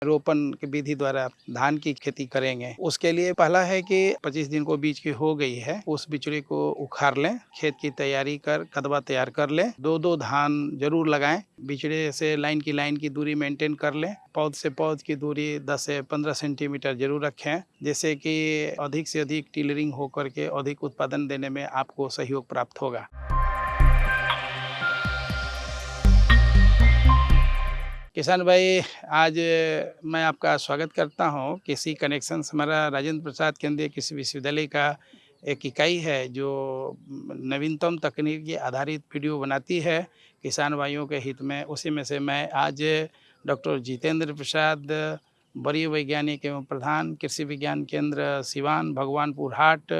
रोपण की विधि द्वारा धान की खेती करेंगे। उसके लिए पहला है कि 25 दिन को बीज की हो गई है, उस बिचड़े को उखाड़ लें, खेत की तैयारी कर कदवा तैयार कर लें, 2-2 धान जरूर लगाएं, बिचड़े से लाइन की दूरी मेंटेन कर लें, पौध से पौध की दूरी 10 से 15 सेंटीमीटर जरूर रखें, जिससे कि अधिक से अधिक टिलरिंग होकर के अधिक उत्पादन देने में आपको सहयोग प्राप्त होगा। किसान भाई, आज मैं आपका स्वागत करता हूँ। कृषि कनेक्शंस हमारा राजेंद्र प्रसाद केंद्रीय कृषि विश्वविद्यालय का एक इकाई है जो नवीनतम तकनीकी आधारित वीडियो बनाती है किसान भाइयों के हित में। उसी में से मैं आज डॉक्टर जितेंद्र प्रसाद, वरीय वैज्ञानिक एवं प्रधान कृषि विज्ञान केंद्र सिवान भगवानपुर हाट।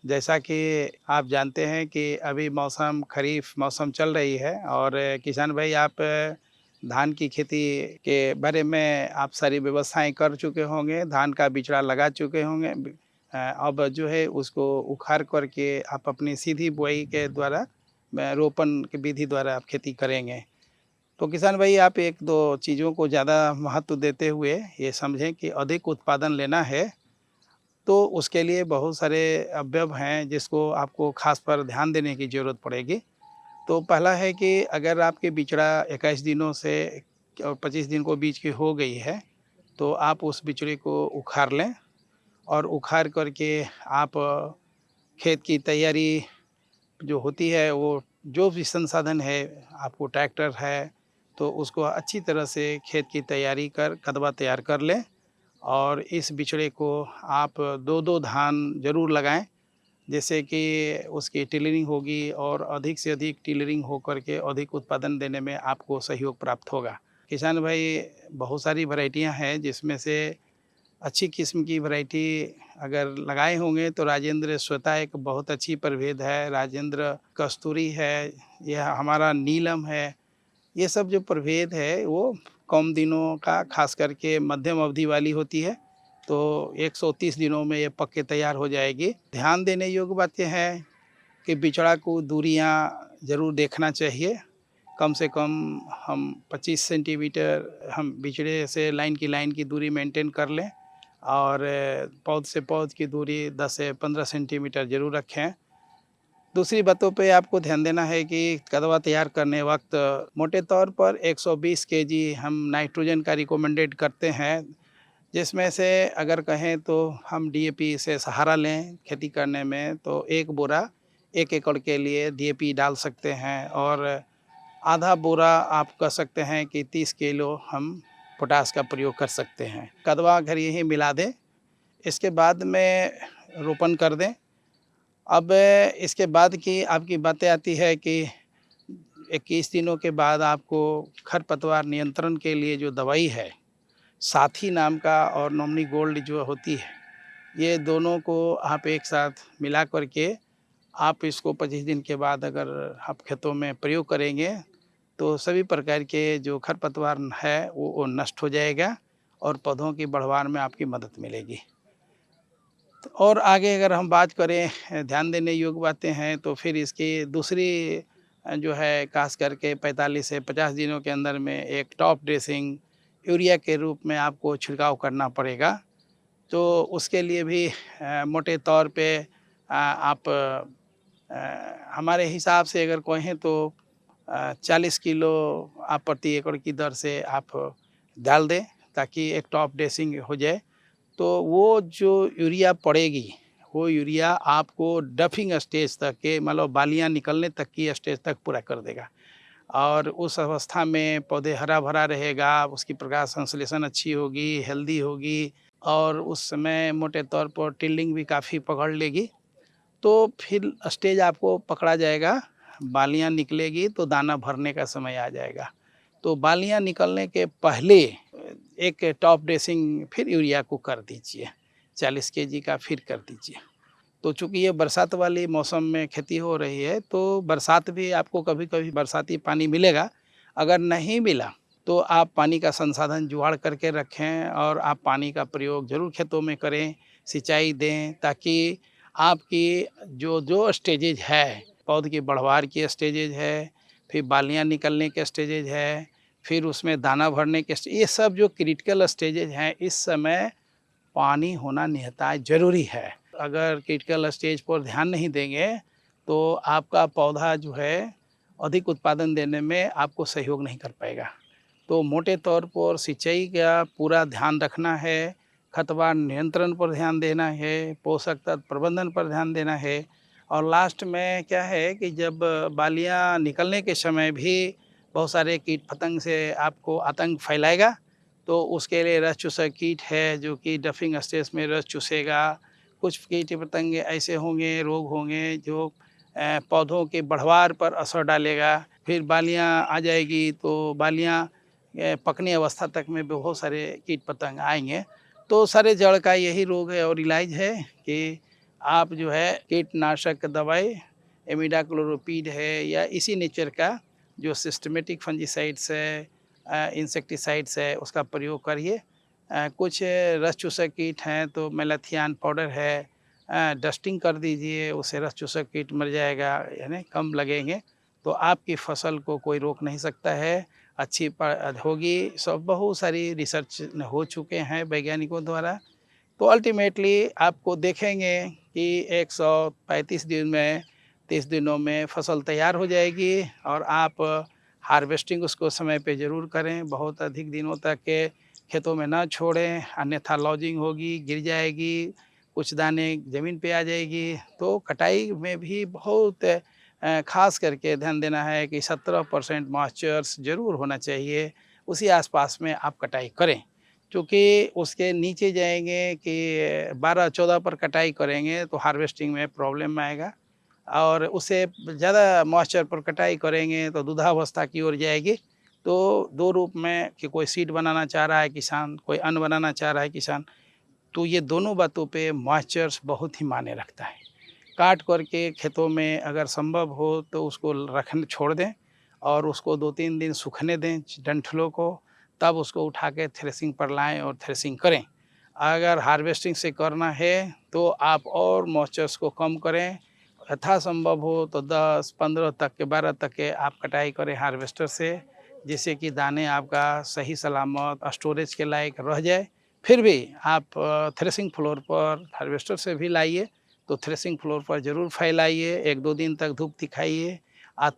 जैसा कि आप जानते हैं कि अभी मौसम खरीफ मौसम चल रही है और किसान भाई, आप धान की खेती के बारे में आप सारी व्यवस्थाएं कर चुके होंगे, धान का बिचड़ा लगा चुके होंगे। अब जो है उसको उखाड़ करके आप अपनी सीधी बुआई के द्वारा रोपण की विधि द्वारा आप खेती करेंगे। तो किसान भाई, आप एक दो चीज़ों को ज़्यादा महत्व देते हुए ये समझें कि अधिक उत्पादन लेना है तो उसके लिए बहुत सारे अवयव हैं जिसको आपको खास पर ध्यान देने की ज़रूरत पड़ेगी। तो पहला है कि अगर आपके बिचड़ा 21 दिनों से और 25 दिन को बीज की हो गई है, तो आप उस बिचड़े को उखाड़ लें और उखाड़ करके आप खेत की तैयारी जो होती है, वो जो भी संसाधन है, आपको ट्रैक्टर है, तो उसको अच्छी तरह से खेत की तैयारी कर कदवा तैयार कर लें और इस बिचड़े को आप 2-2 धान ज़रूर लगाएँ, जिससे कि उसकी टिलरिंग होगी और अधिक से अधिक टिलरिंग हो कर के अधिक उत्पादन देने में आपको सहयोग प्राप्त होगा। किसान भाई, बहुत सारी वैरायटियाँ हैं जिसमें से अच्छी किस्म की वैरायटी अगर लगाए होंगे तो राजेंद्र श्वेता एक बहुत अच्छी प्रभेद है, राजेंद्र कस्तूरी है, यह हमारा नीलम है। ये सब जो प्रभेद है वो कम दिनों का खास करके मध्यम अवधि वाली होती है, तो 130 दिनों में ये पक के तैयार हो जाएगी। ध्यान देने योग्य बातें हैं कि बिचड़ा को दूरियां ज़रूर देखना चाहिए। कम से कम हम 25 सेंटीमीटर हम बिचड़े से लाइन की दूरी मेंटेन कर लें और पौध से पौध की दूरी 10 से 15 सेंटीमीटर ज़रूर रखें। दूसरी बातों पे आपको ध्यान देना है कि कदवा तैयार करने वक्त मोटे तौर पर 120 केजी हम नाइट्रोजन का रिकमेंडेड करते हैं, जिसमें से अगर कहें तो हम डीएपी से सहारा लें खेती करने में तो 1 बोरा 1 एकड़ के लिए डीएपी डाल सकते हैं और आधा बोरा आप कह सकते हैं कि 30 किलो हम पोटास का प्रयोग कर सकते हैं। कदवा अगर यही मिला दें, इसके बाद में रोपण कर दें। अब इसके बाद की आपकी बातें आती है कि 21 दिनों के बाद आपको खरपतवार नियंत्रण के लिए जो दवाई है, साथी नाम का और नॉमिनी गोल्ड जो होती है, ये दोनों को आप एक साथ मिला कर के आप इसको 25 दिन के बाद अगर आप खेतों में प्रयोग करेंगे, तो सभी प्रकार के जो खरपतवार है वो नष्ट हो जाएगा और पौधों की बढ़वार में आपकी मदद मिलेगी। और आगे अगर हम बात करें ध्यान देने योग्य बातें हैं तो फिर इसकी दूसरी जो है खास करके 45 से 50 दिनों के अंदर में एक टॉप ड्रेसिंग यूरिया के रूप में आपको छिड़काव करना पड़ेगा। तो उसके लिए भी मोटे तौर पे आप हमारे हिसाब से अगर कहें तो 40 किलो आप प्रति एकड़ की दर से आप डाल दें ताकि एक टॉप ड्रेसिंग हो जाए। तो वो जो यूरिया पड़ेगी, वो यूरिया आपको डफिंग स्टेज तक के मतलब बालियाँ निकलने तक की स्टेज तक पूरा कर देगा और उस अवस्था में पौधे हरा भरा रहेगा, उसकी प्रकाश संश्लेषण अच्छी होगी, हेल्दी होगी और उस समय मोटे तौर पर टिल्डिंग भी काफ़ी पकड़ लेगी। तो फिर स्टेज आपको पकड़ा जाएगा, बालियाँ निकलेगी तो दाना भरने का समय आ जाएगा। तो बालियाँ निकलने के पहले एक टॉप ड्रेसिंग फिर यूरिया को कर दीजिए, 40 केजी का फिर कर दीजिए। तो चूँकि ये बरसात वाली मौसम में खेती हो रही है, तो बरसात भी आपको कभी-कभी बरसाती पानी मिलेगा। अगर नहीं मिला, तो आप पानी का संसाधन जुगाड़ करके रखें और आप पानी का प्रयोग ज़रूर खेतों में करें, सिंचाई दें ताकि आपकी जो स्टेजेज है, पौध की बढ़वार की स्टेजेज है, फिर बालियाँ निकलने के स्टेजेज है, फिर उसमें दाना भरने के ये सब जो क्रिटिकल स्टेजेज हैं, इस समय पानी होना निहताय ज़रूरी है। अगर क्रिटिकल स्टेज पर ध्यान नहीं देंगे, तो आपका पौधा जो है अधिक उत्पादन देने में आपको सहयोग नहीं कर पाएगा। तो मोटे तौर पर सिंचाई का पूरा ध्यान रखना है, खतवार नियंत्रण पर ध्यान देना है, पोषक तत्व प्रबंधन पर ध्यान देना है और लास्ट में क्या है कि जब बालियाँ निकलने के समय भी बहुत सारे कीट-पतंग से आपको आतंक फैलाएगा, तो उसके लिए रस चूसक कीट है जो कि डफिंग स्टेज में रस चूसेगा। कुछ कीट-पतंगे ऐसे होंगे, रोग होंगे जो पौधों के बढ़वार पर असर डालेगा। फिर बालियाँ आ जाएगी तो बालियाँ पकने अवस्था तक में बहुत सारे कीट-पतंग आएँगे। तो सारे जड़ का यही रोग है और इलाज है कि आप जो है कीटनाशक दवाई इमिडाक्लोप्रिड है या इसी नेचर का जो सिस्टमैटिक फंजीसाइड्स है इंसेक्टिसाइड्स है उसका प्रयोग करिए। कुछ रस चूसक कीट हैं तो मेलाथियान पाउडर है डस्टिंग कर दीजिए उससे रस चूसक कीट मर जाएगा यानी कम लगेंगे तो आपकी फसल को कोई रोक नहीं सकता है अच्छी होगी। सब बहुत सारी रिसर्च हो चुके हैं वैज्ञानिकों द्वारा। तो अल्टीमेटली आपको देखेंगे कि 135 दिन में 30 दिनों में फसल तैयार हो जाएगी और आप हार्वेस्टिंग उसको समय पे ज़रूर करें। बहुत अधिक दिनों तक के खेतों में ना छोड़ें, अन्यथा लॉजिंग होगी, गिर जाएगी, कुछ दाने ज़मीन पे आ जाएगी। तो कटाई में भी बहुत ख़ास करके ध्यान देना है कि 17% मॉइस्चर्स ज़रूर होना चाहिए, उसी आस-पास में आप कटाई करें। चूँकि उसके नीचे जाएँगे कि 12-14 पर कटाई करेंगे तो हार्वेस्टिंग में प्रॉब्लम आएगा और उससे ज़्यादा मॉइस्चर पर कटाई करेंगे तो दुग्धावस्था की ओर जाएगी। तो 2 रूप में कि कोई सीड बनाना चाह रहा है किसान, कोई अन्न बनाना चाह रहा है किसान, तो ये दोनों बातों पे मॉइस्चर्स बहुत ही मायने रखता है। काट कर के खेतों में अगर संभव हो तो उसको रखने छोड़ दें और उसको 2-3 दिन सूखने दें डंठलों को, तब उसको उठा के थ्रेसिंग पर लाएँ और थ्रेसिंग करें। अगर हार्वेस्टिंग से करना है तो आप और मॉइस्चर्स को कम करें, यथासंभव हो तो 10-15 तक के 12 तक के आप कटाई करें हार्वेस्टर से, जिससे कि दाने आपका सही सलामत स्टोरेज के लायक रह जाए। फिर भी आप थ्रेसिंग फ्लोर पर हार्वेस्टर से भी लाइए, तो थ्रेसिंग फ्लोर पर ज़रूर फैलाइए, 1-2 दिन तक धूप दिखाइए।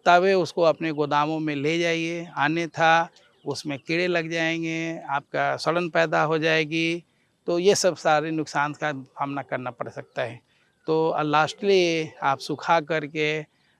तब उसको अपने गोदामों में ले जाइए, अन्यथा उसमें कीड़े लग जाएँगे, आपका सड़न पैदा हो जाएगी, तो ये सब सारे नुकसान का सामना करना पड़ सकता है। तो लास्टली आप सुखा कर के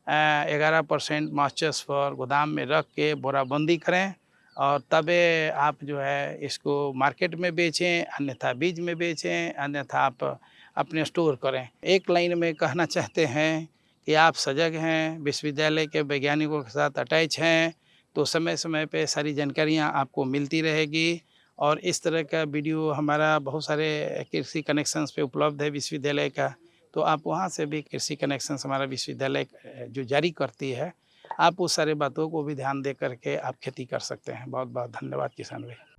11% मॉइस्चर्स पर गोदाम में रख के बोराबंदी करें और तब आप जो है इसको मार्केट में बेचें, अन्यथा बीज में बेचें, अन्यथा आप अपने स्टोर करें। एक लाइन में कहना चाहते हैं कि आप सजग हैं, विश्वविद्यालय के वैज्ञानिकों के साथ अटैच हैं, तो समय-समय पे सारी जानकारियाँ आपको मिलती रहेगी और इस तरह का वीडियो हमारा बहुत सारे कृषि कनेक्शंस पे उपलब्ध है विश्वविद्यालय का, तो आप वहाँ से भी कृषि कनेक्शंस हमारा विश्वविद्यालय जो जारी करती है, आप उस सारी बातों को भी ध्यान दे कर के आप खेती कर सकते हैं। बहुत-बहुत धन्यवाद किसान भाई।